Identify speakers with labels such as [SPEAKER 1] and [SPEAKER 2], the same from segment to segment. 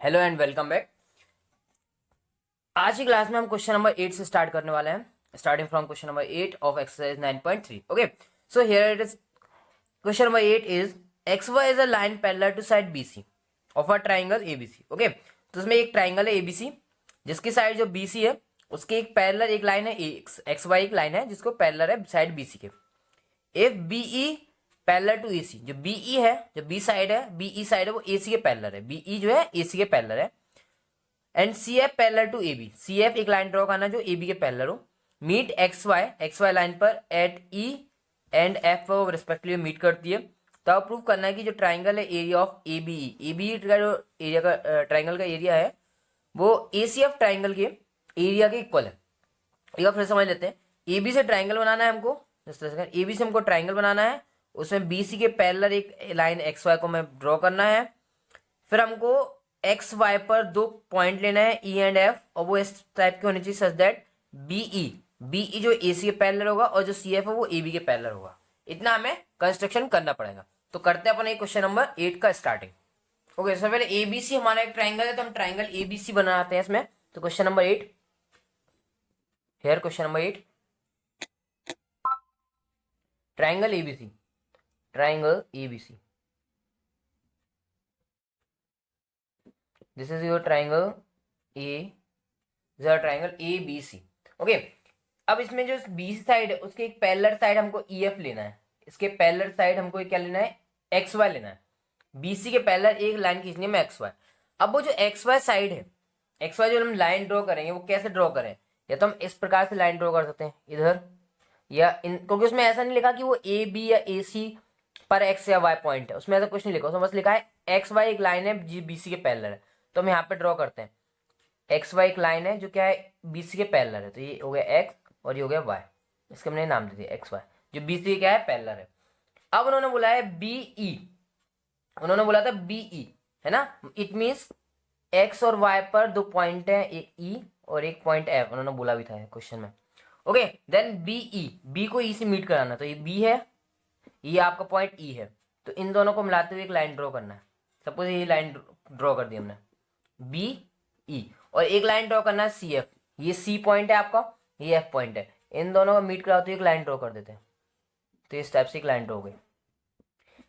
[SPEAKER 1] Hello and welcome back. आज की class में हम क्वेश्चन नंबर 8 से स्टार्ट करने वाले हैं, starting from question number 8 of exercise 9.3. Okay, so here it is. Question number 8 is X Y is a line parallel to side BC of a triangle ABC. Okay, तो इसमें एक triangle है ABC जिसकी side जो BC है उसके एक parallel एक लाइन है एक्स वाई, एक लाइन है जिसको पैरेलल है साइड बीसी के. If BE parallel to AC, जो बीई है, जो बी साइड है, बीई साइड है वो एसी के पैरेलल है, बीई जो है एसी के पैरेलल है. And C F parallel to A B, C F एक लाइन ड्रॉ करना जो ए बी के पैरेलल हो. मीट एक्स वाई लाइन पर at E and F respectively meet करती है. तो अब प्रूव करना है कि जो ट्राइंगल है एरिया ऑफ ए बी का जो एरिया का ट्राइंगल का एरिया है वो ए सी एफ ट्राइंगल के एरिया के इक्वल है. एक बार फिर समझ लेते हैं. ए बी से ट्राइंगल बनाना है हमको, ए बी से हमको ट्राइंगल बनाना है, उसमें बी सी के पैरेलल एक लाइन एक्स वाई को मैं ड्रॉ करना है. फिर हमको एक्स वाई पर दो पॉइंट लेना है ई एंड एफ, और वो इस टाइप के होने चाहिए सच दैट बीई जो ए सी के पैरेलल होगा और जो सी एफ है वो ए बी के पैरेलल होगा. इतना हमें कंस्ट्रक्शन करना पड़ेगा. तो करते हैं अपन एक क्वेश्चन नंबर 8 का स्टार्टिंग. ओके, सबसे पहले एबीसी हमारा एक ट्राइंगल है तो हम ट्राइंगल एबीसी बनाते हैं इसमें. तो question number 8, here question number 8, triangle ABC, triangle ABC. This is your triangle A, this is our triangle ABC. Okay, अब इसमें जो BC साइड है उसके एक पैरेलल साइड हमको EF लेना है, इसके पैरेलल साइड हमको क्या लेना है, XY लेना है. BC के पैरेलल एक लाइन खींचनी है XY. अब वो जो XY साइड है, XY जो हम लाइन ड्रॉ करेंगे वो कैसे ड्रॉ करें, या तो हम इस प्रकार से लाइन ड्रॉ कर सकते हैं इधर, या क्योंकि उसमें ऐसा नहीं लिखा कि वो AB या AC पर X या Y पॉइंट है, उसमें ऐसा कुछ नहीं लिखा, उसमें बस लिखा है XY एक लाइन है जी BC के पैरेलल है. तो हम यहाँ पे ड्रॉ करते हैं. एक्स वाई एक लाइन है जो क्या है बीसी के पैरेलल है, तो ये हो गया एक्स और ये हो गया वाई, इसके हमने नाम दे दिया एक्स वाई, जो बीसी क्या है पैरेलल है. अब उन्होंने बोला है बीई, उन्होंने बोला था बीई है ना, इट मींस एक्स और वाई पर दो पॉइंट है, एक ई और एक पॉइंट एफ, उन्होंने बोला भी था क्वेश्चन में. ओके, देन बीई, बी को ई से मीट कराना, तो ये बी है, ये आपका पॉइंट ई है, तो इन दोनों को मिलाते हुए एक लाइन ड्रॉ करना है. सपोज ये लाइन ड्रॉ कर दी हमने बी ई, और एक लाइन ड्रॉ करना है सी एफ, ये सी पॉइंट है आपका, ये एफ पॉइंट है, इन दोनों को मीट कराते हुए एक लाइन ड्रॉ कर देते हैं. तो इस टाइप से एक लाइन ड्रॉ हो गई.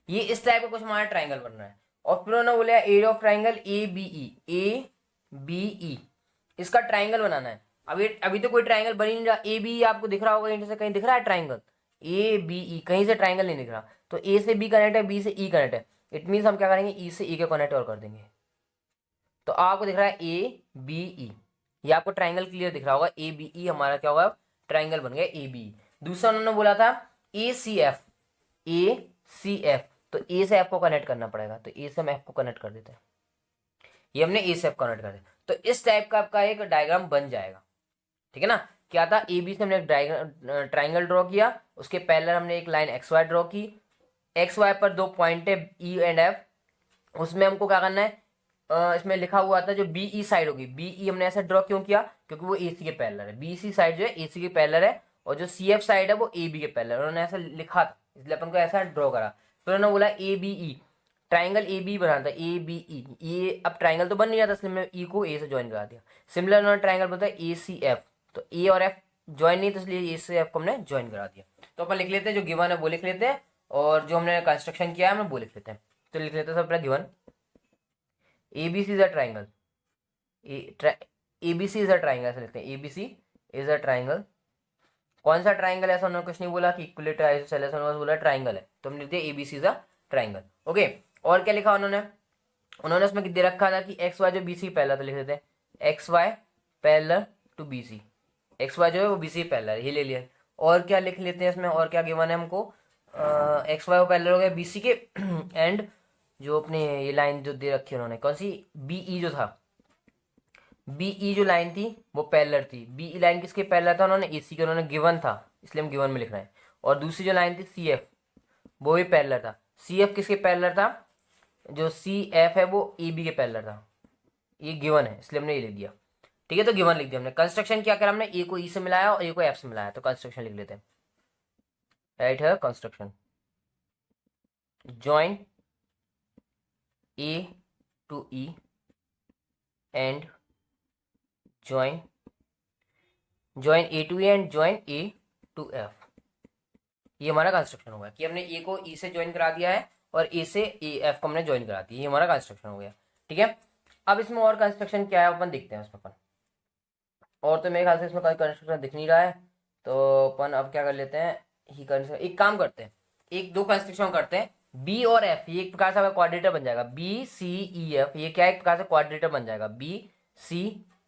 [SPEAKER 1] ये इस टाइप का कुछ हमारा ट्राइंगल बन रहा है. और फिर उन्होंने बोला area of triangle A B E, इसका ट्राइंगल बनाना है. अभी तो कोई ट्राइंगल बन ही नहीं रहा. ए बी आपको दिख रहा होगा, इंटर से कहीं दिख रहा है ट्राइंगल ए बी ई, कहीं से ट्राइंगल नहीं दिख रहा. तो ए से बी कनेक्ट है, बी से ई कनेक्ट है, इट मीन्स हम क्या करेंगे ई से ई के कनेक्ट और कर देंगे. तो आपको दिख रहा है ए बी ई, ये आपको ट्राइंगल क्लियर दिख रहा होगा. ए बी ई हमारा क्या होगा, ट्राइंगल बन गया ए बी. दूसरा उन्होंने बोला था ए सी एफ, ए सी एफ, तो ए से एफ को कनेक्ट करना पड़ेगा, तो ए से हम एफ को कनेक्ट कर देते हैं, ये हमने ए से एफ कनेक्ट कर दिया. तो इस टाइप का आपका एक डायग्राम बन जाएगा. ठीक है ना. क्या था, ए बी से हमने एक ट्राइंगल ड्रॉ किया, उसके पैरेलल हमने एक लाइन एक्स वाई ड्रॉ की, एक्स वाई पर दो पॉइंट है ई एंड एफ, उसमें हमको क्या करना है, इसमें लिखा हुआ था जो बीई साइड होगी, बीई हमने ऐसा ड्रॉ क्यों किया, क्योंकि वो एसी के पैरेलल है, बीसी साइड जो है एसी के पैरेलल है, और जो सी एफ साइड है वो ए बी के पैरेलल है, उन्होंने ऐसा लिखा था इसलिए अपन को ऐसा ड्रॉ करा. फिर उन्होंने बोला A B E, triangle A B बनाना था, ए बी ई, ये अब ट्राइंगल तो बन नहीं रहा था इसलिए मैंने ई को ए से ज्वाइन करा दिया. सिमिलर उन्होंने ट्राइंगल बनता है ए सी एफ, तो ए और एफ ज्वाइन नहीं, तो इसलिए ए से एफ को हमने ज्वाइन करा दिया. तो अपन लिख लेते हैं, जो गिवन है वो लिख लेते हैं, और जो हमने कंस्ट्रक्शन किया है हम वो लिख लेते हैं. तो लिख लेते हैं सब given ABC is a triangle. ABC is a triangle ऐसा लिखते हैं. ABC is a triangle. कौन सा ट्राइंगल है ऐसा उन्होंने कुछ नहीं बोला कि इक्विलेटरल आइसोसेलेस, उन्होंने बोला ट्राइंगल है, तो हमने लिख दिया ABC is a triangle. Okay, और क्या लिखा उन्होंने उसमें दे रखा था कि एक्स वाई जो BC पहला, तो लिख देते हैं X Y parallel to BC, X Y जो है वो BC पैरेलल है, ये ले लिया. और क्या लिख लेते हैं इसमें, और क्या गिवन है हमको, एक्स वाई वो पैरेलल हो गया BC के, एंड जो अपने ये लाइन जो दे रखी है उन्होंने, कौन सी, बीई जो था, बीई जो लाइन थी वो पैरेलल थी. बीई लाइन किसके पैरेलल था, उन्होंने एसी के, उन्होंने गिवन था इसलिए हम गिवन में लिख रहे हैं. और दूसरी जो लाइन थी सी एफ, वो भी पैरेलल था. सी एफ किसके पैरेलल था, जो सी एफ है वो ए बी के पैरेलल था, ये गिवन है इसलिए हमने ये लिख दिया. ठीक है, तो गिवन लिख दिया हमने. कंस्ट्रक्शन क्या करा हमने, ए को ई से मिलाया और ए को एफ से मिलाया, तो कंस्ट्रक्शन लिख लेते हैं. राइट है construction, join A to E and join A to A and join A to F. ये हमारा कंस्ट्रक्शन हो गया कि हमने ए को ई से ज्वाइन करा दिया है और ए से ए एफ को हमने ज्वाइन करा दिया। ये हमारा कंस्ट्रक्शन हो गया। ठीक है, अब इसमें और कंस्ट्रक्शन क्या है अपन देखते हैं उसमें अपन। और तो मेरे ख्याल से इसमें कोई कंस्ट्रक्शन दिख नहीं रहा है, तो अपन अब क्या कर लेते हैं, ही एक काम करते हैं, एक दो कंस्ट्रक्शन करते हैं। बी और एफ ये एक प्रकार से क्वाड्रेटर बन जाएगा। बी सी ई एफ ये क्या एक प्रकार से क्वाड्रेटर बन जाएगा। बी सी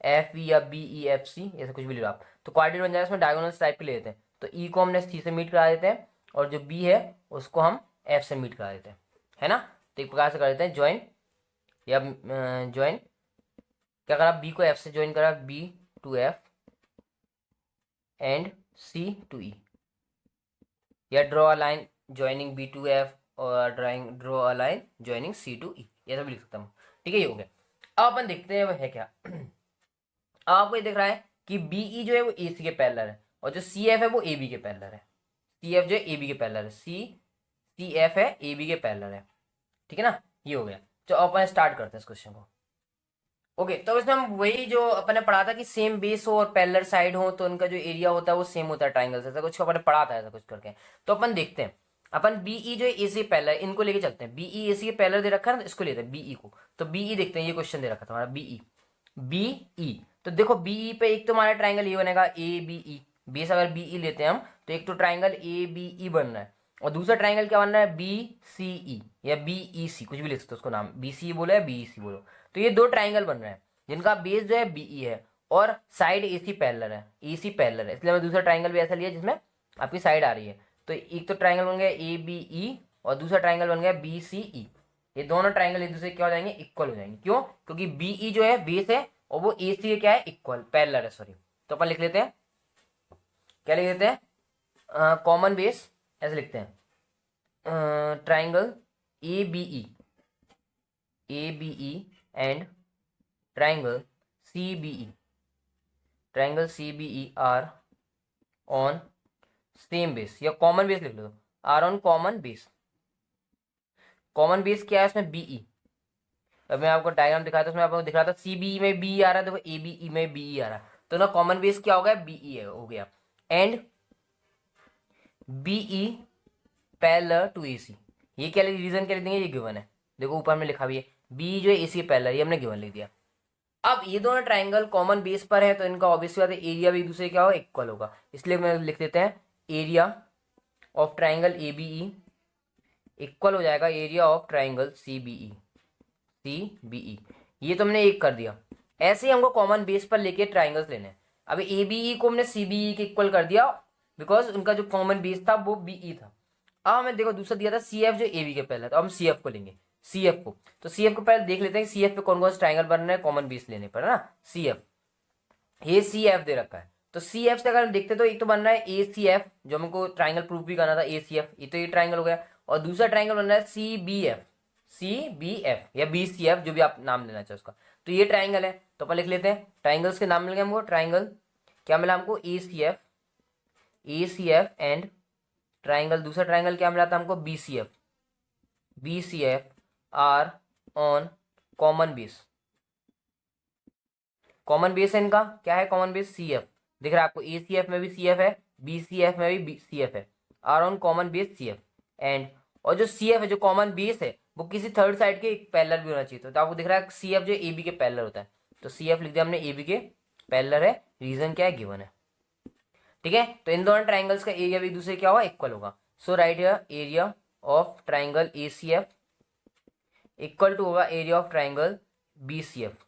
[SPEAKER 1] एफ ई या बी ई एफ सी ऐसे कुछ भी ले लो आप, तो क्वाड्रेटर बन जाएगा। इसमें डायगोनल टाइप के ले लेते हैं, तो ई को हमने सी से मीट करा देते हैं और जो बी है उसको हम एफ से मीट करा देते हैं, है ना। तो एक प्रकार से कर देते हैं ज्वाइन, या ज्वाइन क्या करा, बी को एफ से ज्वाइन करा, B to F and C to E, या draw a line joining B to F और draw a line joining C to E, ऐसा भी लिख सकता हूँ। ठीक है, ये हो गया। अब अपन देखते हैं वो है क्या। अब आपको ये दिख रहा है कि बीई जो है वो ए सी के पैरेलल है और जो सी एफ है वो ए बी के पैरेलल है। सी एफ जो है ए बी के पैरेलल है, सी एफ है ए बी के पैरेलल है। ठीक है ना, ये हो गया। तो अपन स्टार्ट करते हैं इस क्वेश्चन को। ओके, तो इसमें हम वही जो अपन ने पढ़ा था कि सेम बेस हो और पैरेलल साइड हो तो उनका जो एरिया होता है वो सेम होता है ट्राइंगल से, ऐसा कुछ अपन ने पढ़ा था ऐसा कुछ करके। तो अपन देखते हैं, अपन बीई जो है ए सी पैरेलल इनको लेके चलते हैं। बीई ए सी के पैरेलल दे रखा है ना, तो इसको लेते हैं बीई को। तो बीई देखते हैं, ये क्वेश्चन दे रखा था हमारा बीई। तो देखो बीई पे एक तो हमारा ट्राइंगल ये बनेगा ए बी ई, बेस अगर बीई लेते हैं हम तो एक तो ट्राइंगल ए बी ई बन रहा है और दूसरा ट्राइंगल क्या बन रहा है बी सी ई या बी ई सी, कुछ भी लिख सकते हो उसको, नाम बी सी बोलो या बी ई सी बोलो। तो ये दो ट्राइंगल बन रहे हैं जिनका बेस जो है बीई है और साइड ए सी पैरेलल है, ए सी पैरेलल है, इसलिए मैं दूसरा ट्राइंगल भी ऐसा लिया जिसमें आपकी साइड आ रही है। तो एक तो ट्राइंगल बन गया ए बी ई और दूसरा ट्राइंगल बन गया बी सी ई। ये दोनों ट्राइंगल एक दूसरे क्या हो जाएंगे, इक्वल हो जाएंगे। क्यों, क्योंकि बीई जो है बेस है और वो ए सी क्या है, इक्वल पैरेलल है, सॉरी। तो अपन लिख लेते हैं, क्या लिख लेते हैं, कॉमन बेस ऐसे लिखते हैं, triangle A B E and triangle C B E are on same base, या कॉमन बेस लिख लो, are on common base. Common base क्या है इसमें बीई। अब मैं आपको डायग्राम दिखाया था, उसमें आपको दिख रहा था सी बी में बी आ रहा है, देखो ए बी ई में बी आ रहा है, तो ना कॉमन बेस क्या हो गया, बीई हो गया। एंड बीई पैरेलल टू ए सी, ये क्या रीजन क्या लिख देंगे, ये गिवन है, देखो ऊपर में लिखा भी है बी जो है ए सी पैरेलल, ये हमने गिवन लिख दिया। अब ये दोनों ट्राइंगल कॉमन बेस पर है तो इनका ऑब्वियसली बात है एरिया भी एक दूसरे क्या हो, इक्वल होगा, इसलिए मैं लिख देते हैं area of triangle A B E equal हो जाएगा area of triangle C B E. ये तो हमने एक कर दिया। ऐसे ही हमको कॉमन बेस पर लेके ट्राइंगल्स लेने हैं। अभी ए बी ई को हमने सी बी ई के इक्वल कर दिया बिकॉज उनका जो कॉमन बेस था वो बी ई था। अब हमें देखो दूसरा दिया था सी एफ जो ए बी के पहले, तो हम सी एफ को लेंगे, सी एफ को। तो सी एफ को पहले देख लेते हैं सी एफ पे कौन कौन से ट्राइंगल बन रहे हैं कॉमन बेस लेने पर, है ना। सी एफ, ये सी एफ दे रखा है, तो सी एफ से अगर हम देखते तो एक तो बन रहा है ए सी एफ जो हमको ट्राइंगल प्रूफ भी करना था, ए सी एफ, ये तो ये ट्राइंगल हो गया। और दूसरा ट्राइंगल बन रहा है सी बी एफ या बी सी एफ, जो भी आप नाम लेना चाहो उसका। तो ये ट्राइंगल है, तो अपन लिख लेते हैं ट्राइंगल्स के नाम मिल गए हमको। ट्राइंगल क्या मिला हमको, A C F and triangle, दूसरा ट्राइंगल क्या मिला था हमको, B C F are on common base. Common base है इनका, क्या है कॉमन बेस, सी एफ दिख रहा है आपको, ए सी एफ में भी सी एफ है, बी सी एफ में भी सी एफ है, are on common base C F and, और जो सी एफ है जो कॉमन बेस है वो किसी थर्ड साइड के एक पैरेलल भी होना चाहिए। तो आपको दिख रहा है सी एफ जो ए बी के पैरेलल होता है, तो सी एफ लिख दिया हमने ए बी के पैरेलल है, रीजन क्या है, गिवन है। ठीक है, तो इन दोनों ट्राइंगल्स का एरिया भी एक दूसरे क्या होगा, इक्वल होगा। So right here area of triangle A C F equal to होगा area of triangle B C F.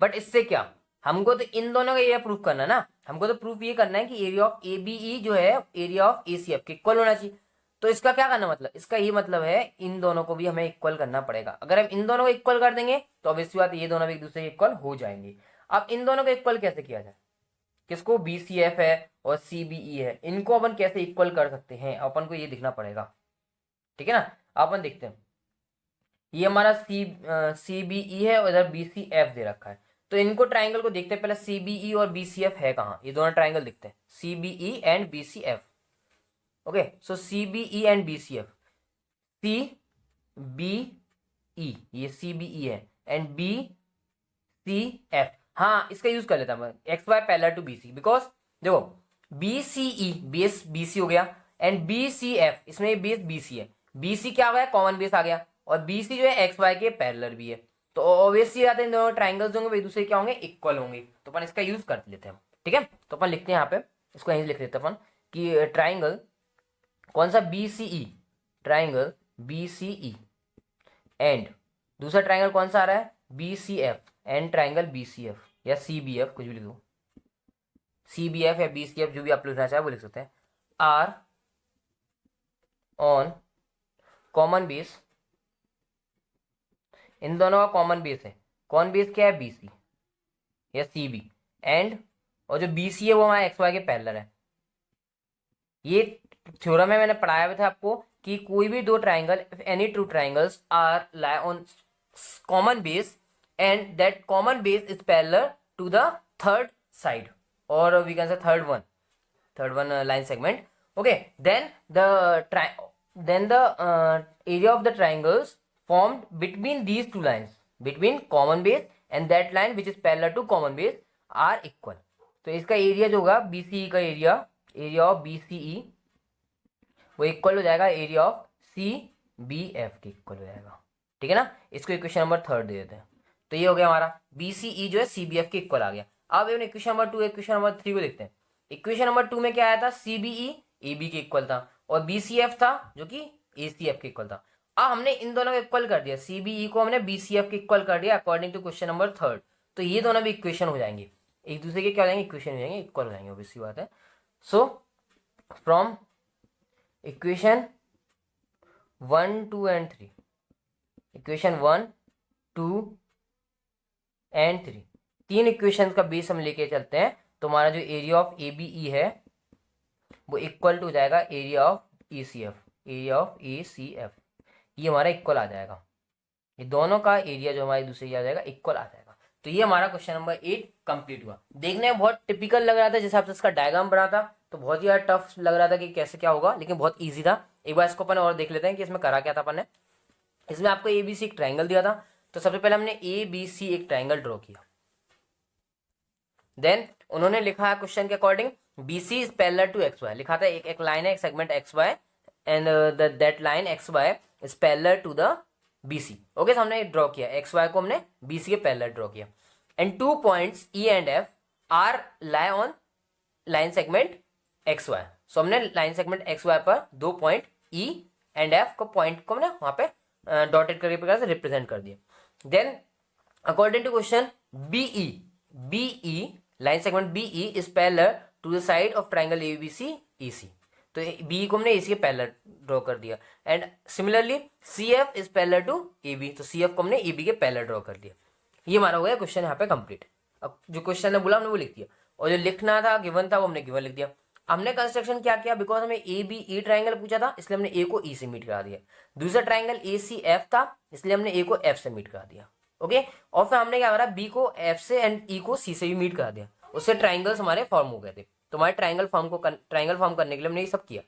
[SPEAKER 1] But इससे क्या, हमको तो इन दोनों का एरिया प्रूफ करना है ना, हमको तो प्रूफ ये करना है कि area of A B E जो है area of A C F के इक्वल होना चाहिए। तो इसका क्या करना मतलब, इसका ये मतलब है इन दोनों को भी हमें इक्वल करना पड़ेगा। अगर हम इन दोनों को इक्वल कर देंगे तो ऑब्वियसली बात ये दोनों भी एक दूसरे के इक्वल हो जाएंगे। अब इन दोनों को इक्वल कैसे किया जाए, किसको, बी सी एफ है और सी बी ई है, इनको अपन कैसे इक्वल कर सकते हैं, अपन को ये दिखना पड़ेगा। ठीक है ना, अपन देखते हैं, ये हमारा सी बी ई है और इधर बी सी एफ दे रखा है। तो इनको ट्राइंगल को देखते हैं पहले, सी बी ई और बी सी एफ है कहाँ, ये दोनों ट्राइंगल दिखते हैं, C B E and B C F. Okay, so C B E and B C F, C B E ये सी बी ई है एंड बी BCF, हाँ इसका यूज कर लेता हूँ X Y parallel to BC, because देखो BCE base BC हो गया एंड BCF इसमें बेस BC है, BC क्या हो गया कॉमन बेस आ गया और BC जो है एक्स वाई के पैरेलल भी है, तो ऑब्वियसली बात है इन दोनों ट्राइंगल्स होंगे वो एक दूसरे क्या होंगे इक्वल होंगे, तो अपन इसका यूज कर लेते हैं। ठीक है, तो अपन लिखते हैं यहाँ पे, इसको यहीं लिख देते हैं अपन कि ट्राइंगल कौन सा BCE, ट्राइंगल BCE एंड दूसरा ट्राइंगल कौन सा आ रहा है BCF एंड ट्राइंगल BCF या CBF, कुछ भी लिख दो, CBF या BCF जो भी आप लिखना चाहे वो लिख सकते हैं, आर ऑन कॉमन बेस, इन दोनों का कॉमन बेस है, कौन बेस क्या है BC या CB एंड और जो BC है वो हमारा XY के पैरेलल है। ये थ्योरम है मैंने पढ़ाया हुआ था आपको कि कोई भी दो triangle, if any two triangles are lie on common base and that common base is parallel to the third side और we can say third one line segment, okay, then the area of the triangles formed between these two lines, between common base and that line which is parallel to common base are equal। तो इसका area जो होगा BCE का area of BCE वो equal हो जाएगा area of CBF के equal हो जाएगा। ठीक है ना, इसको इक्वेशन नंबर 3 दे देते हैं, तो ये हो गया हमारा BCE जो है CBF के इक्वल आ गया। अब इक्वेशन नंबर 2 इक्वेशन नंबर 3 को देखते हैं। इक्वेशन नंबर 2 में क्या आया था CBE AB के इक्वल था और BCF था जो कि ACF के इक्वल था। अब हमने इन दोनों को इक्वल कर दिया, CBE को हमने BCF के इक्वल कर दिया अकॉर्डिंग टू क्वेश्चन नंबर 3, तो ये दोनों भी इक्वेशन हो जाएंगे, एक दूसरे के क्या हो जाएंगे इक्वेशन हो जाएंगे, इक्वल हो जाएंगे, ऑब्वियसली बात है। सो from equation 1 2 and 3, equation 1 2 and 3, तीन इक्वेशन का बेस हम लेके चलते हैं, तो हमारा जो एरिया ऑफ ABE है वो इक्वल टू जाएगा area of ACF, area of ACF, ये हमारा इक्वल आ जाएगा, ये दोनों का एरिया जो हमारे दूसरे आ जाएगा इक्वल आ जाएगा। तो ये हमारा क्वेश्चन नंबर 8 कंप्लीट हुआ। देखने में बहुत टिपिकल लग रहा था, जिस हिसाब से इसका डायग्राम बना था तो बहुत ही टफ लग रहा था कि कैसे क्या होगा, लेकिन बहुत ईजी था। एक बार इसको अपन और देख लेते हैं कि इसमें करा क्या था अपन ने। इसमें आपको ABC एक ट्राइंगल दिया था, तो सबसे पहले हमने ABC एक ट्राइंगल ड्रॉ किया, देन उन्होंने लिखा है क्वेश्चन के according BC is parallel to XY, लिखा था एक लाइन है, एक segment XY and that line XY is parallel to the BC। Okay, तो हमने ड्रॉ किया, XY को हमने BC के पैरेलल ड्रॉ किया and 2 points E and F are lie on line segment XY। So हमने लाइन सेगमेंट XY पर 2 point E and F को पॉइंट को हमने वहां पे डॉटेड करके प्रकार से रिप्रेजेंट कर दिया। Then according to question BE line segment BE is parallel to the side of triangle ABC EC, तो BE को हमने AC के पैरेलल ड्रॉ कर दिया and similarly CF is parallel to AB, तो CF को हमने AB के पैरेलल ड्रॉ कर दिया। ये हमारा हो गया क्वेश्चन यहाँ पे कंप्लीट। अब जो क्वेश्चन ने बोला हमने वो लिख दिया और जो लिखना था गिवन था वो हमने गिवन लिख दिया। हमने कंस्ट्रक्शन क्या किया, बिकॉज हमें ABE ट्राइंगल पूछा था इसलिए हमने A को E से मीट करा दिया, दूसरा ट्राइंगल ACF था इसलिए हमने A को F से मीट करा दिया। ओके, और फिर हमने क्या करा, B को F से एंड E को C से भी मीट करा दिया, उससे ट्राइंगल्स हमारे फॉर्म हो गए थे। तो हमारे ट्राइंगल फॉर्म करने के लिए हमने ये सब किया।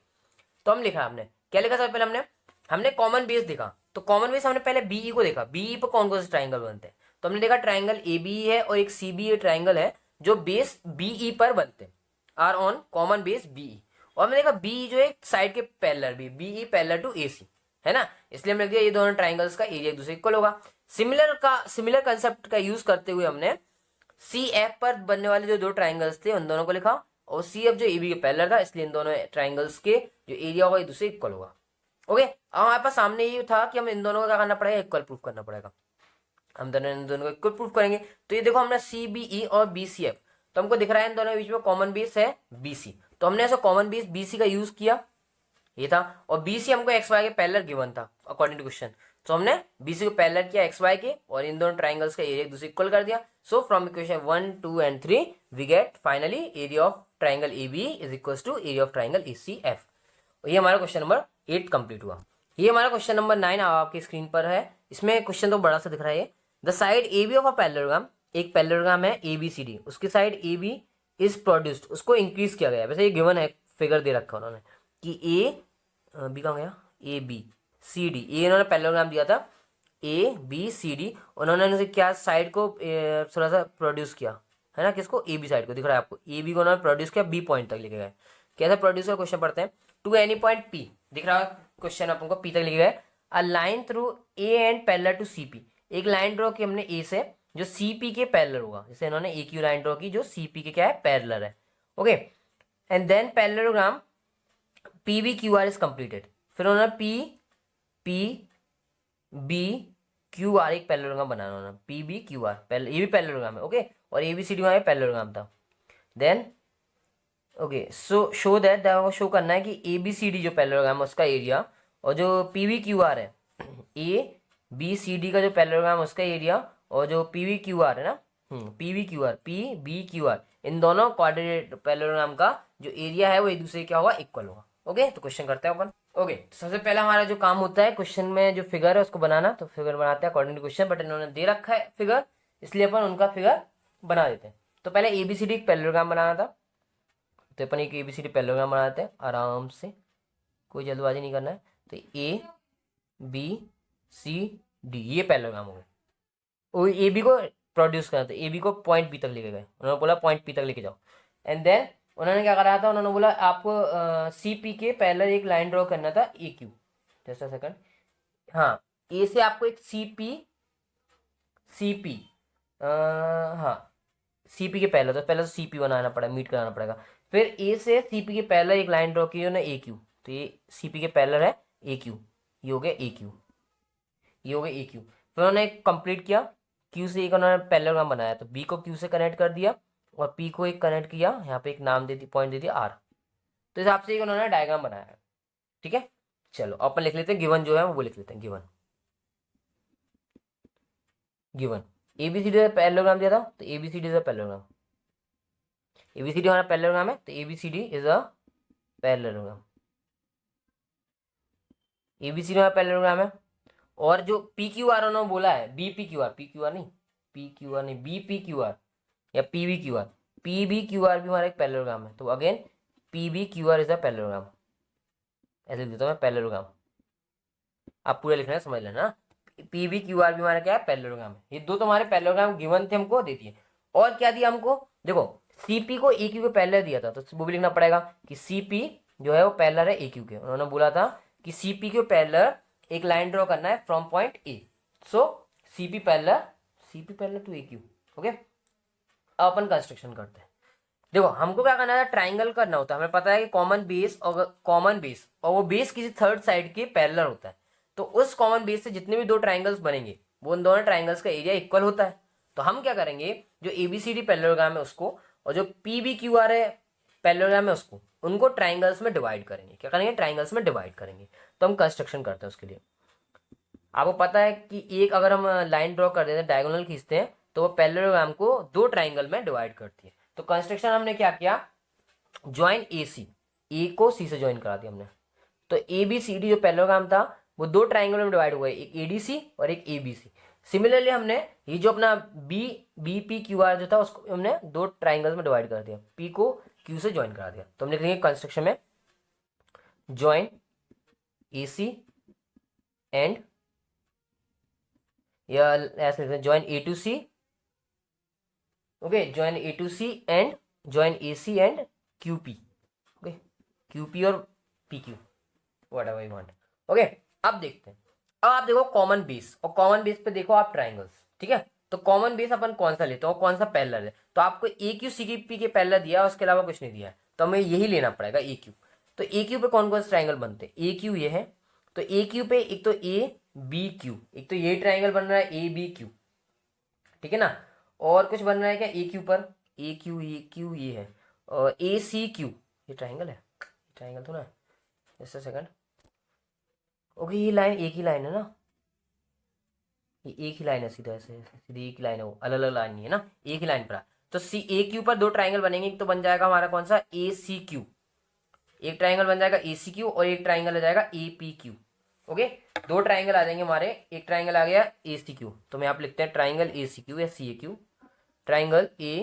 [SPEAKER 1] तो हम लिखा, हमने क्या लिखा सबसे पहले हमने कॉमन बेस देखा, तो कॉमन बेस हमने पहले BE को देखा, BE पर कौन कौन से ट्राइंगल बनते हैं, तो हमने देखा ट्राइंगल ABE है और एक CBE ट्राइंगल है जो बेस BE पर बनते हैं, are on common base BE। और हमने देखा BE जो है साइड के पैरेलल भी, BE पैरेलल टू AC है ना, इसलिए हमने लिख दिया ये दोनों ट्राइंगल्स का एरिया एक दूसरे इक्वल होगा। सिमिलर कंसेप्ट का यूज करते हुए हमने CF पर बनने वाले जो दो ट्राइंगल्स थे उन दोनों को लिखा और CF जो AB के पैरेलल था इसलिए इन दोनों ट्राइंगल्स के जो एरिया होगा एक दूसरे इक्वल होगा। ओके, अब हमारे पास सामने ये था कि हम इन दोनों को क्या करना पड़ेगा, इक्वल प्रूफ करना पड़ेगा। हम इन दोनों को इक्वल प्रूफ करेंगे, तो ये देखो हमने CBE और BCF, तो हमको दिख रहा है इन दोनों के बीच में कॉमन बेस है BC, तो हमने ऐसा कॉमन बेस BC का यूज किया, ये था, और BC हमको XY के पैरेलल गिवन था अकॉर्डिंग टू क्वेश्चन, तो हमने BC को पैरेलल किया XY के और इन दोनों ट्राइंगल्स का एरिया एक दूसरे इक्वल कर दिया। So from equation 1 2 and 3 we get finally area of triangle ABE is equals to area of triangle ACF। ये हमारा क्वेश्चन नंबर 8 कंप्लीट हुआ। ये हमारा क्वेश्चन नंबर 9 आपकी स्क्रीन पर है। इसमें क्वेश्चन तो बड़ा सा दिख रहा है, the side AB of a parallelogram, एक पैरेललोग्राम है ABCD, उसकी साइड AB इज प्रोड्यूस्ड, उसको इंक्रीज किया गया है, वैसे ये गिवन है, फिगर दे रखा उन्होंने कि B कहाँ गया, ABCD, ये इन्होंने पैरेललोग्राम दिया था ए बी सी डी, उन्होंने क्या साइड को थोड़ा सा प्रोड्यूस किया है ना, किसको, ए बी साइड को, दिख रहा है आपको, ए बी को उन्होंने प्रोड्यूस किया, बी पॉइंट तक लेके गए। कैसे प्रोड्यूस का क्वेश्चन पढ़ते हैं। टू एनी पॉइंट पी, दिख रहा है क्वेश्चन अपन को, पी तक लेके गए। A line through A and parallel to C P, एक लाइन ड्रॉ की हमने ए से जो सी पी के पैरेलल होगा, जैसे इन्होंने ए क्यू लाइन ड्रॉ की जो सी पी के क्या है, पैरेलल है। Okay, and then parallelogram P B Q R is completed. फिर उन्होंने P P B Q R एक पैरेललोग्राम बनाना, उन्होंने पी बी क्यू आर, ये भी पैरेललोग्राम है। ओके, और ए बी सी डी वहाँ पैरेललोग्राम था। Then okay, so show that, show करना है कि ए बी सी डी जो पैरेललोग्राम है उसका एरिया, और जो पी वी क्यू आर है, ए बी सी डी का जो पैरेललोग्राम है उसका एरिया, और जो पी वी क्यू आर है ना, P V Q R, P B Q R, इन दोनों क्वाड्रेट पैरेललोग्राम का जो एरिया है वो एक दूसरे क्या होगा, इक्वल होगा। ओके, तो क्वेश्चन करते हैं अपन। ओके, तो सबसे पहला हमारा जो काम होता है क्वेश्चन में जो फिगर है उसको बनाना, तो फिगर बनाते हैं अकॉर्डिंग टू क्वेश्चन, बट इन्होंने दे रखा है फिगर, इसलिए अपन उनका फिगर बना देते हैं। तो पहले एबीसीडी एक पैरेललोग्राम बनाना था, तो अपन एक एबीसीडी पैरेललोग्राम बनाते हैं आराम से, कोई जल्दबाजी नहीं करना है। तो ए बी सी डी ये पैरेललोग्राम हो गए, और ए बी को प्रोड्यूस करना, तो ए बी को पॉइंट बी तक लेके गए, उन्होंने बोला पॉइंट पी तक लेके जाओ। एंड देन उन्होंने क्या कराया था, उन्होंने बोला आपको सी पी के पैरेलल एक लाइन ड्रॉ करना था ए क्यू, जस्ट अ सेकंड, हाँ, ए से आपको एक सी पी हाँ सी पी के पैरेलल, तो पहले तो सी पी बनाना पड़ेगा, मीट कराना पड़ेगा। फिर ए से सी पी के पैरेलल एक लाइन ड्रॉ की ना ए क्यू, तो ये सी पी के पैरेलल है ए क्यू, ये हो गया ए क्यू, ये हो गया ए क्यू। फिर उन्होंने कंप्लीट किया, क्यू से एक उन्होंने पैरेललोग्राम बनाया, तो बी को क्यू से कनेक्ट कर दिया, और पी को एक कनेक्ट किया, यहाँ पे एक नाम दे दी, पॉइंट दे दिया आर, तो इस हिसाब से एक उन्होंने डायग्राम बनाया है। ठीक है, चलो अपन लिख लेते हैं, गिवन जो है वो लिख लेते हैं, गिवन गिवन एबीसीडी का पैरेललोग्राम दिया था, तो ABCD is a parallelogram, ABCD हमारा पैरेललोग्राम है, तो ABCD is a parallelogram, ABCD हमारा पैरेललोग्राम है। और जो पी क्यू आर उन्होंने बोला है, B P Q R, P Q R नहीं, पी क्यू आर नहीं, बी पी क्यू आर या P V Q R, P B Q R भी हमारा एक पैरेललोग्राम है, तो again P B Q R is a parallelogram, ऐसे लिख देता हूँ मैं पैरेललोग्राम, आप पूरा लिखना है, समझ लेना, पी बी क्यू आर भी हमारा क्या है, पैरेललोग्राम है। ये दो तुम्हारे पैरेललोग्राम गिवन थे, हमको दे दिए। और क्या दिया हमको, देखो सीपी को ए क्यू के पैरेलल दिया था, तो वो भी लिखना पड़ेगा कि सीपी जो है वो पैरेलल है ए क्यू के, उन्होंने बोला था कि सीपी के पैरेलल एक लाइन ड्रॉ करना है from point A, so CP parallel to A Q. Okay, अब अपन कंस्ट्रक्शन करते हैं। देखो हमको क्या करना है, ट्राइंगल करना होता है, हमें पता है कि कॉमन बेस और वो बेस किसी थर्ड साइड के पैरेलल होता है, तो उस कॉमन बेस से जितने भी दो ट्राइंगल्स बनेंगे वो उन दोनों ट्राइंगल्स का एरिया इक्वल होता है। तो हम क्या करेंगे, जो एबीसीडी पैरेललोग्राम है उसको, और जो पीबीक्यूआर है पैरेललोग्राम है उसको, उनको ट्राइंगल्स में डिवाइड करेंगे। क्या करेंगे, ट्राइंगल्स में डिवाइड करेंगे। तो हम कंस्ट्रक्शन करते हैं उसके लिए। आपको पता है कि एक अगर हम लाइन ड्रॉ कर देते हैं, डायगोनल खींचते हैं, तो वो पैरेललोग्राम को दो ट्राइंगल में डिवाइड करती है। तो कंस्ट्रक्शन हमने क्या किया, ज्वाइन ए सी, ए को सी से ज्वाइन करा दिया हमने। तो ए बी सी डी जो पैरेललोग्राम था वो दो ट्राइंगल में डिवाइड हुआ है, एक एडीसी और एक एबीसी। सिमिलरली हमने ये जो अपना B B P Q R जो था उसको हमने दो ट्राइंगल्स में डिवाइड कर दिया, पी को क्यू से ज्वाइन करा दिया। तो हम लिख देंगे कंस्ट्रक्शन में ज्वाइन ए सी एंड, या ऐसे लिखते हैं join A to C, okay, join A to C and join A C and Q P, okay, Q P और P Q, whatever you want. Okay, अब देखते हैं, अब आप देखो कॉमन बेस, और कॉमन बेस पे देखो आप ट्राइंगल्स। ठीक है, तो कॉमन बेस अपन कौन सा लेते हैं और कौन सा पैरेलल है, तो आपको ए क्यू सी पी के पैरेलल दिया, उसके अलावा कुछ नहीं दिया है, तो हमें यही लेना पड़ेगा ए क्यू। तो ए क्यू पे कौन कौन से ट्राइंगल बनते हैं, ए क्यू ये है, तो ए क्यू पे एक तो ए बी क्यू, एक तो ये ट्राइंगल बन रहा है ए बी क्यू, ठीक है ना, और कुछ बन रहा है क्या ए क्यू पर, ए क्यू ये है, और ए सी क्यू, ये ट्राइंगल है, ट्राइंगल तो ना, जस्ट अ सेकंड, ओके, ये लाइन एक ही लाइन है ना, ये एक ही लाइन है, सीधा ऐसे सीधी एक ही लाइन है, वो अलग अलग लाइन नहीं है ना, एक ही लाइन पर। तो सी ए क्यू पर दो ट्राइंगल बनेंगे, एक तो बन जाएगा हमारा कौन सा ए सी क्यू, एक ट्राइंगल बन जाएगा ए सी क्यू, और एक ट्राइंगल आ जाएगा ए पी क्यू। ओके, दो ट्राइंगल आ जाएंगे हमारे, एक ट्राइंगल आ गया ए सी क्यू, तो हम यहाँ पे लिखते हैं ट्राइंगल ए सी क्यू या C A Q, triangle A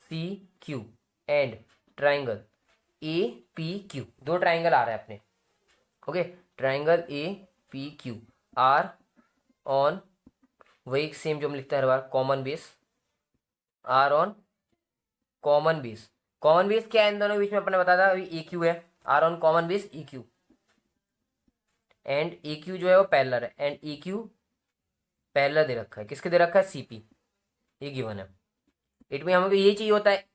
[SPEAKER 1] C Q and triangle A P Q, दो ट्राइंगल आ रहा है अपने। Okay, triangle A P Q are on, वही सेम जो हम लिखते हैं हर बार, common base, are on common base. Common base क्या है इन दोनों के बीच में, अपने बताया था अभी ए क्यू है, are on common base E Q, and A Q जो है वो पैरेलल है, एंड ई क्यू पैरेलल दे रखा है, किसके दे रखा है, सीपी, ये गिवन है। इट में हमको ये चाहिए होता है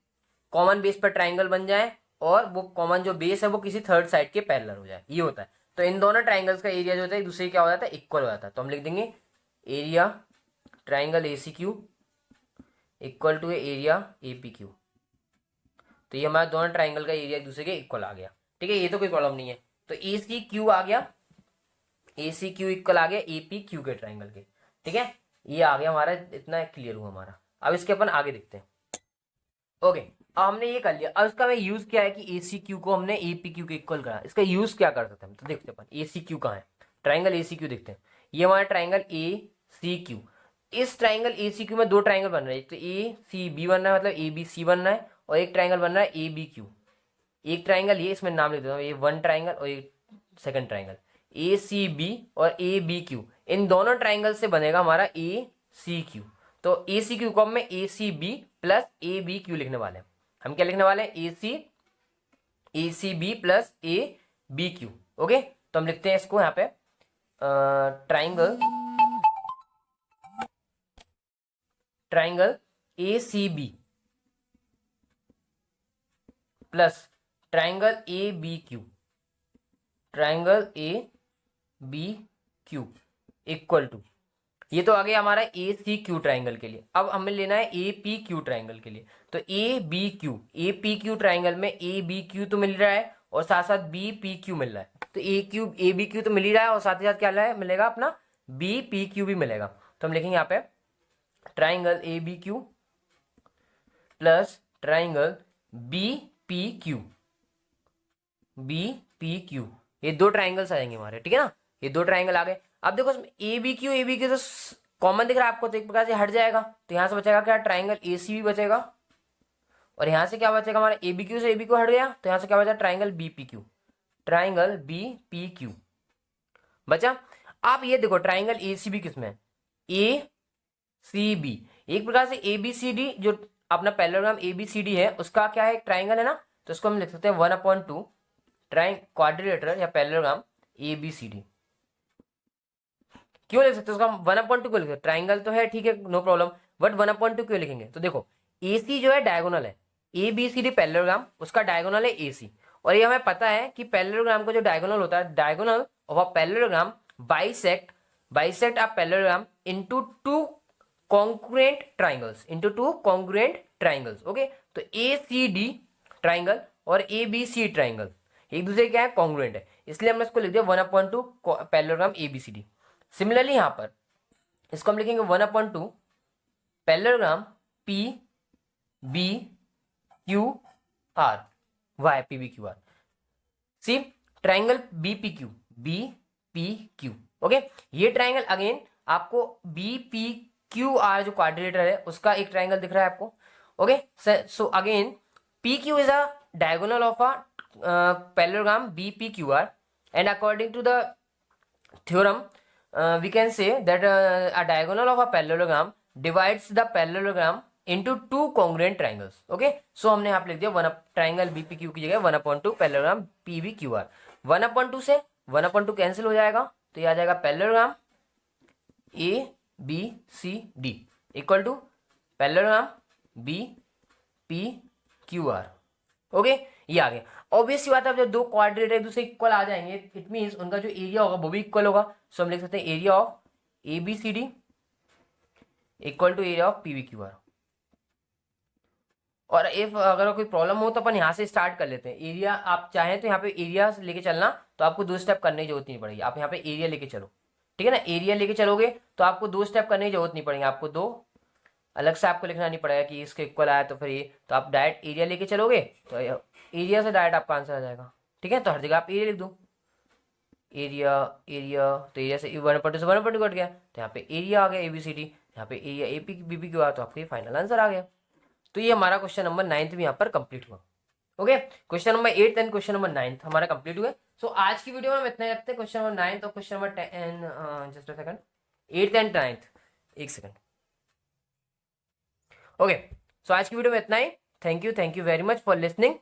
[SPEAKER 1] कॉमन बेस पर ट्राइंगल बन जाए और वो कॉमन जो बेस है वो किसी थर्ड साइड के पैरेलल हो जाए, ये होता है। तो इन दोनों ट्राइंगल्स का एरिया जो होता है एक दूसरे क्या हो जाता है, इक्वल हो जाता है। तो हम लिख देंगे area triangle A C Q equal to area A P Q. तो ये हमारा दोनों ट्राइंगल का एरिया एक दूसरे के इक्वल आ गया, ठीक है, ये तो कोई प्रॉब्लम नहीं है। तो ए सी क्यू आ गया, ए सी क्यू इक्वल आ गया ए पी क्यू के ट्राइंगल के, ठीक है, ये आ गया हमारा, इतना क्लियर हुआ हमारा। अब इसके अपन आगे देखते हैं। ओके, अब हमने ये कर लिया, अब इसका मैं यूज क्या है कि ए सी क्यू को हमने ए पी क्यू के इक्वल करा, इसका यूज क्या कर सकते हैं, तो देखते हैं अपन ए सी क्यू कहाँ है, ट्राइंगल ए सी क्यू देखते हैं। ये हमारा ट्राइंगल ए सी क्यू, इस ट्राइंगल ए सी क्यू में दो ट्राइंगल बन रहे हैं, तो ए सी बी बन रहा है, मतलब ए बी सी बन रहा है, और एक ट्राइंगल बन रहा है ए बी क्यू। एक ट्राइंगल ये, इसमें नाम लिख देता हूँ, ये वन ट्राइंगल और एक second triangle, A C B और ए बी क्यू, इन दोनों ट्राइंगल से बनेगा हमारा ए सी क्यू। तो ए सी क्यू को हम A C B plus A B Q लिखने वाले हैं। हम क्या लिखने वाले हैं, A C B plus A B Q. Okay, तो हम लिखते हैं इसको यहाँ पे triangle A C B plus triangle A B Q, triangle A B Q equal to, ये तो आ गया हमारा ए सी क्यू ट्राइंगल के लिए। अब हमें लेना है ए पी क्यू ट्राइंगल के लिए। तो A B Q, A P Q triangle में ए बी क्यू तो मिल रहा है और साथ साथ बी पी क्यू मिल रहा है। तो ए बी क्यू तो मिल ही रहा है और साथ ही साथ क्या मिलेगा अपना बी पी क्यू भी मिलेगा। तो हम लिखेंगे यहाँ पे triangle A B Q plus triangle B P Q, B P Q, ये दो ट्राइंगल्स आ जाएंगे हमारे, ठीक है ना, ये दो ट्राइंगल आ गए। अब देखो ए बी क्यू तो कॉमन दिख रहा है आपको, तो एक प्रकार से हट जाएगा, तो यहां से बचेगा क्या, ट्राइंगल ए सी बी बचेगा, और यहां से क्या बचेगा हमारा ए बी क्यू से ए बी क्यू हट गया, तो यहां से क्या बचा, triangle B P Q, triangle B P Q बचा। आप ये देखो ट्राइंगल ए सी बी किसमें है, ए सी बी, एक प्रकार से ए बी सी डी जो अपना parallelogram A B C D है उसका क्या है, एक ट्राइंगल है ना, तो इसको हम लिख सकते हैं 1/2 क्वाड्रिलेटरल या parallelogram A B C D. क्यों लिख सकते हैं उसका 1/2 क्यों लिखते, ट्राइंगल तो है ठीक है नो प्रॉब्लम, बट 1/2 क्यों लिखेंगे, तो देखो ए सी जो है डायगोनल है, A B C D parallelogram, उसका डायगोनल है ए सी, और ये हमें पता है कि पैरेललोग्राम का जो डायगोनल होता है, diagonal of a parallelogram bisect a parallelogram into two congruent triangles, okay. तो ए सी डी ट्राइंगल और ए बी सी ट्राइंगल एक दूसरे क्या है, कॉन्ग्रुएंट है, इसलिए हमने इसको लिख दिया 1/2 parallelogram A B C D. Similarly यहां पर इसको हम लिखेंगे 1/2 parallelogram P B Q R, why P B Q R, see triangle B P Q, okay. ये ट्राइंगल अगेन आपको बी पी क्यू आर जो क्वाड्रिलेटर है उसका एक ट्राइंगल दिख रहा है आपको, okay. So again P Q is a diagonal of a parallelogram B P Q R, and according to the theorem we can say that a diagonal of a parallelogram divides the parallelogram into two congruent triangles, okay। so हमने यहाँ पे लिख दिया one triangle BPQ की जगह 1/2 parallelogram पीबीक्यूआर, 1/2 से 1/2 cancel हो जाएगा, तो ये आ जाएगा parallelogram A B C D equal to parallelogram B P Q R, okay. ये आ गया, ऑब्वियस सी बात है, अब जब दो क्वाड्रेटर एक दूसरे इक्वल आ जाएंगे इट मींस उनका जो एरिया होगा वो भी इक्वल होगा। सो हम लिख सकते हैं area of A B C D equal to area of P B Q R. और इफ अगर कोई प्रॉब्लम हो तो अपन यहाँ से स्टार्ट कर लेते हैं, एरिया आप चाहें तो यहाँ पे एरिया लेके चलना, तो आपको 2 स्टेप करने की जरूरत नहीं पड़ेगी, आप यहाँ पे एरिया लेके चलो, ठीक है ना, एरिया लेके चलोगे तो आपको 2 स्टेप करने की जरूरत नहीं पड़ेगी, आपको 2 अलग से आपको लिखना नहीं पड़ेगा कि इसके इक्वल आया तो फिर ये, तो आप डायरेक्ट एरिया लेके चलोगे तो एरिया से डायरेक्ट आपका आंसर आ जाएगा, ठीक है। तो हर जगह आप एरिया लिख दो, एरिया तो एरिया से 1/2 से 1/2 कट गया, तो यहाँ पे एरिया आ गया ए बी सी डी, यहाँ पे area A P B P Q R, तो आपका ये फाइनल आंसर आ गया। तो ये हमारा क्वेश्चन नंबर 9 भी यहाँ पर कंप्लीट हुआ, okay. Question number 8 and question number 9 हमारा कंप्लीट हुआ। सो आज की वीडियो में हम इतना रखते हैं, क्वेश्चन नंबर 9 और question number 10, just a second, 8th and 9th, एक सेकंड। ओके, सो आज की वीडियो में इतना ही। Thank you very much for listening.